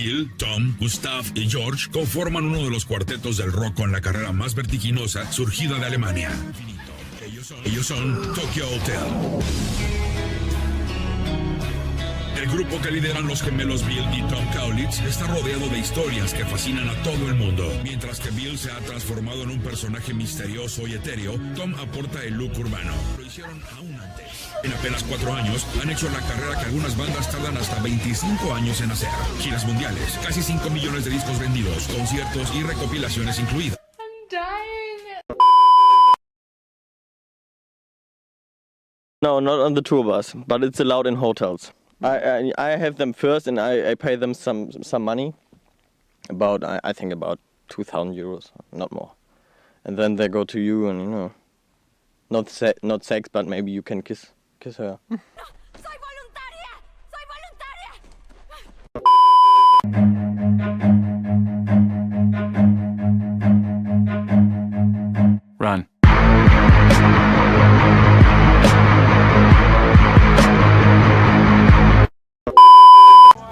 Bill, Tom, Gustav y George conforman uno de los cuartetos del rock con la carrera más vertiginosa surgida de Alemania. Ellos son Tokyo Hotel. El grupo que lideran los gemelos Bill y Tom Kaulitz está rodeado de historias que fascinan a todo el mundo. Mientras que Bill se ha transformado en un personaje misterioso y etéreo, Tom aporta el look urbano. Lo hicieron aún antes. En apenas 4 años han hecho la carrera que algunas bandas tardan hasta 25 años en hacer. Giras mundiales, casi 5 millones de discos vendidos, conciertos y recopilaciones incluidas. I'm dying. No, not on the tour bus, but it's allowed in hotels. I have them first, and I pay them some money, about I think about 2,000 euros, not more, and then they go to you, and you know, not sex, but maybe you can kiss her. ¡Soy voluntaria! ¡Soy voluntaria! Run.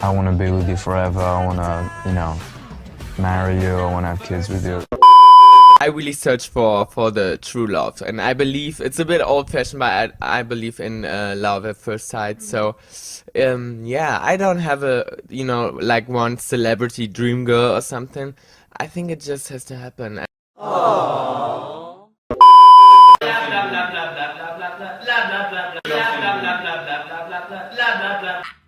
I want to be with you forever. I want to, marry you. I want to have kids with you. I really search for the true love, and I believe it's a bit old-fashioned, but I believe in love at first sight. So, yeah, I don't have like one celebrity dream girl or something. I think it just has to happen.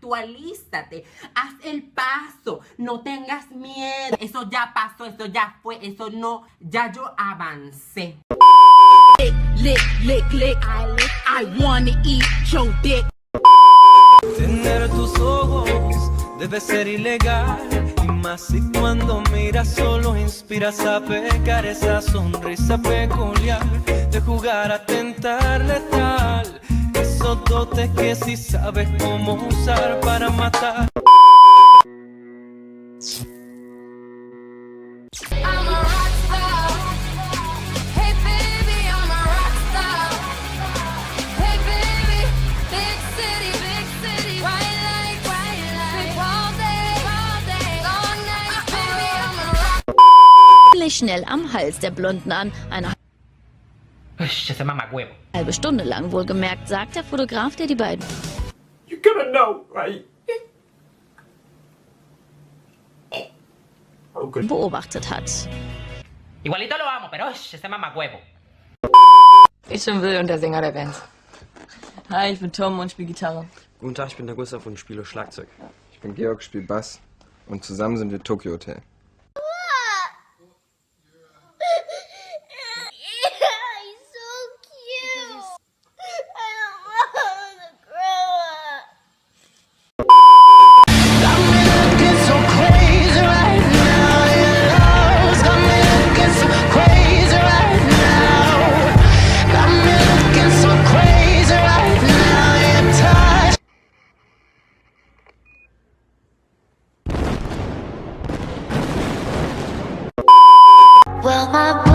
Actualízate, haz el paso, no tengas miedo. Eso ya pasó, eso ya fue, eso no, ya yo avancé. Lick, lick, lick, I wanna eat your dick. Tener tus ojos debe ser ilegal, y más si cuando miras solo inspiras a pecar. Esa sonrisa peculiar de jugar a tentar letal, esos dotes que si sabes cómo usar para matar. I'm a rock star. Hey baby, I'm a rock star. Hey baby, big city, bright light, all day, all night, baby, I'm a rock. Schnell am Hals der Blonden an. Eine halbe Stunde lang wohlgemerkt, sagt der Fotograf, der die beiden beobachtet hat. Igualito lo amo, pero ese mamacuevo. Ich bin Will und der Sänger der Band. Hi, ich bin Tom und spiele Gitarre. Guten Tag, ich bin der Gustav und spiele Schlagzeug. Ich bin Georg, spiele Bass und zusammen sind wir Tokyo Hotel. Well, my